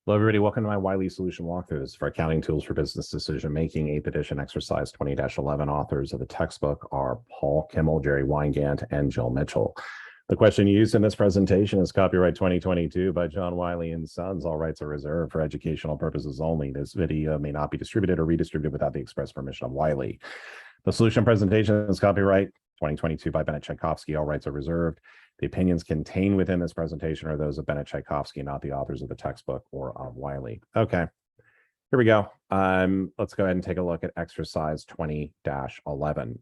Hello, everybody. Welcome to my Wiley solution walkthroughs for accounting tools for business decision making, 8th edition, exercise 20-11. Authors of the textbook are Paul Kimmel, Jerry Weingant, and Jill Mitchell. The question used in this presentation is copyright 2022 by John Wiley and Sons. All rights are reserved for educational purposes only. This video may not be distributed or redistributed without the express permission of Wiley. The solution presentation is copyright 2022 by Bennett Tchaikovsky. All rights are reserved. The opinions contained within this presentation are those of Bennett Tchaikovsky, not the authors of the textbook or of Wiley. Okay, here we go. Let's go ahead and take a look at exercise 20-11.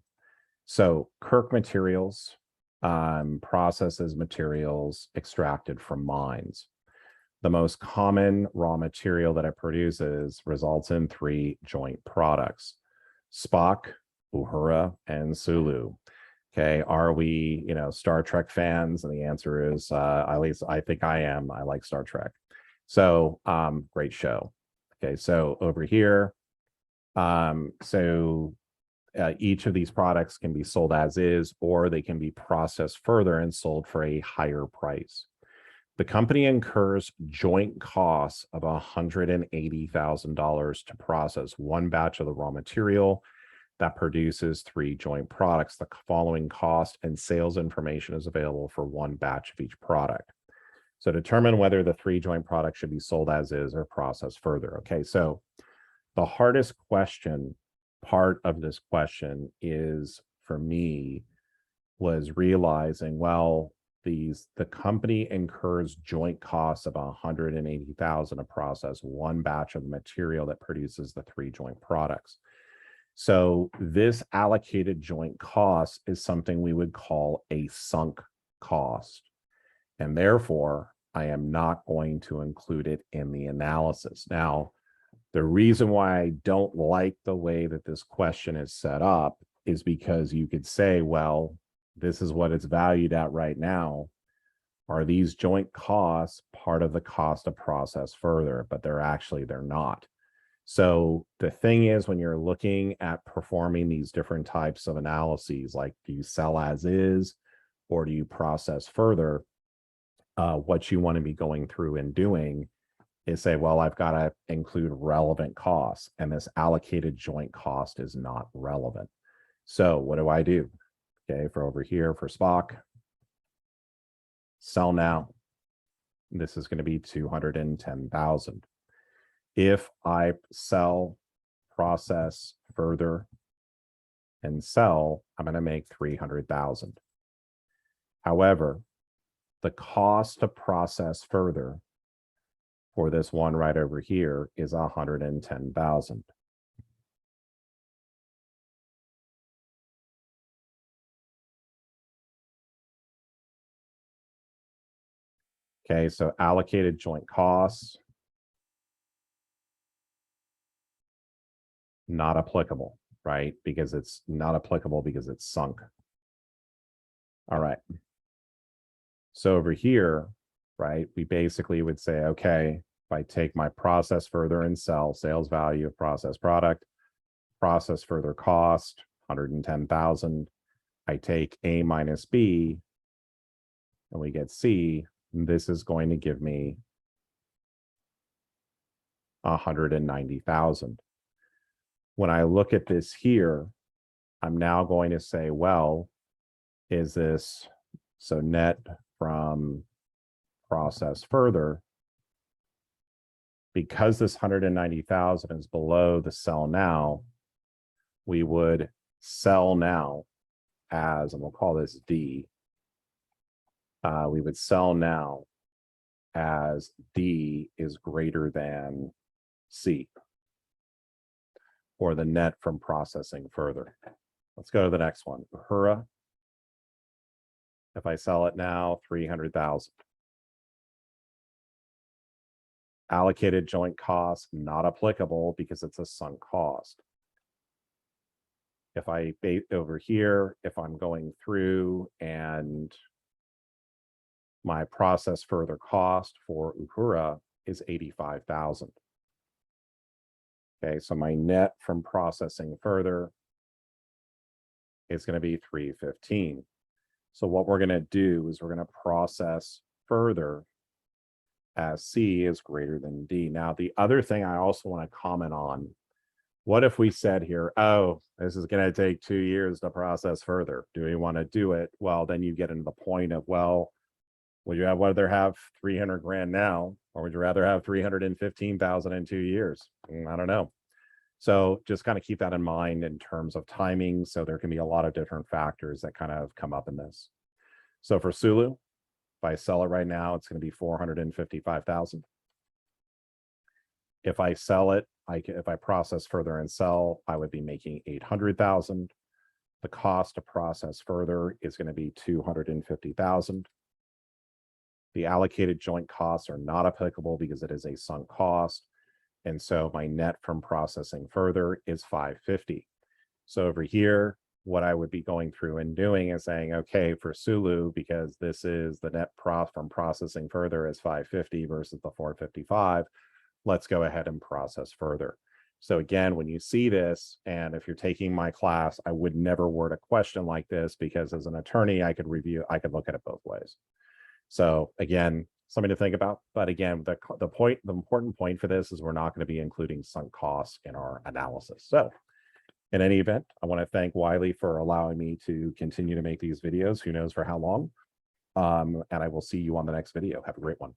So Kirk materials, processes materials extracted from mines. The most common raw material that it produces results in 3 joint products: Spock, Uhura, and Sulu. Okay, are we, Star Trek fans? And the answer is, at least I think I am. I like Star Trek. So, great show. Okay, so over here, each of these products can be sold as is, or they can be processed further and sold for a higher price. The company incurs joint costs of $180,000 to process one batch of the raw material that produces 3 joint products. The following cost and sales information is available for one batch of each product. So determine whether the 3 joint products should be sold as is or processed further. Okay, so the hardest part of this question is, for me, was realizing, well, the company incurs joint costs of $180,000 to process one batch of material that produces the 3 joint products. So this allocated joint cost is something we would call a sunk cost. And therefore, I am not going to include it in the analysis. Now, the reason why I don't like the way that this question is set up is because you could say, well, this is what it's valued at right now. Are these joint costs part of the cost to process further? But they're not. So the thing is, when you're looking at performing these different types of analyses, like do you sell as is or do you process further, what you want to be going through and doing is say, well, I've got to include relevant costs, and this allocated joint cost is not relevant. So what do I do? Okay, for over here for Spock, sell now. This is going to be 210,000. If I sell, process further, and sell, I'm going to make 300,000. However, the cost to process further for this one right over here is 110,000. Okay, so allocated joint costs, not applicable, right? Because it's not applicable because it's sunk. All right. So over here, right, we basically would say, okay, if I take my process further and sell, sales value of processed product, process further cost, 110,000. I take A minus B, and we get C. This is going to give me 190,000. When I look at this here, I'm now going to say, well, is this, so net from process further, because this 190,000 is below the sell now, we would sell now as, and we'll call this D. We would sell now as D is greater than C, or the net from processing further. Let's go to the next one. Uhura. If I sell it now, 300,000. Allocated joint costs, not applicable because it's a sunk cost. If I over here, if I'm going through and my process further cost for Uhura is 85,000. Okay, so my net from processing further is going to be 315. So what we're going to do is we're going to process further as C is greater than D. Now, the other thing I also want to comment on, what if we said here, oh, this is going to take 2 years to process further. Do we want to do it? Well, then you get into the point of, well, would you rather have 300 grand now, or would you rather have 315,000 in 2 years? I don't know. So just kind of keep that in mind in terms of timing. So there can be a lot of different factors that kind of come up in this. So for Sulu, if I sell it right now, it's going to be 455,000. If I sell it, if I process further and sell, I would be making 800,000. The cost to process further is going to be 250,000. The allocated joint costs are not applicable because it is a sunk cost. And so my net from processing further is 550. So over here, what I would be going through and doing is saying, okay, for Sulu, because this is the net from processing further is 550 versus the 455, let's go ahead and process further. So again, when you see this, and if you're taking my class, I would never word a question like this, because as an attorney, I could look at it both ways. So again, something to think about. But again, the important point for this is we're not going to be including sunk costs in our analysis. So in any event, I want to thank Wiley for allowing me to continue to make these videos, who knows for how long. And I will see you on the next video. Have a great one.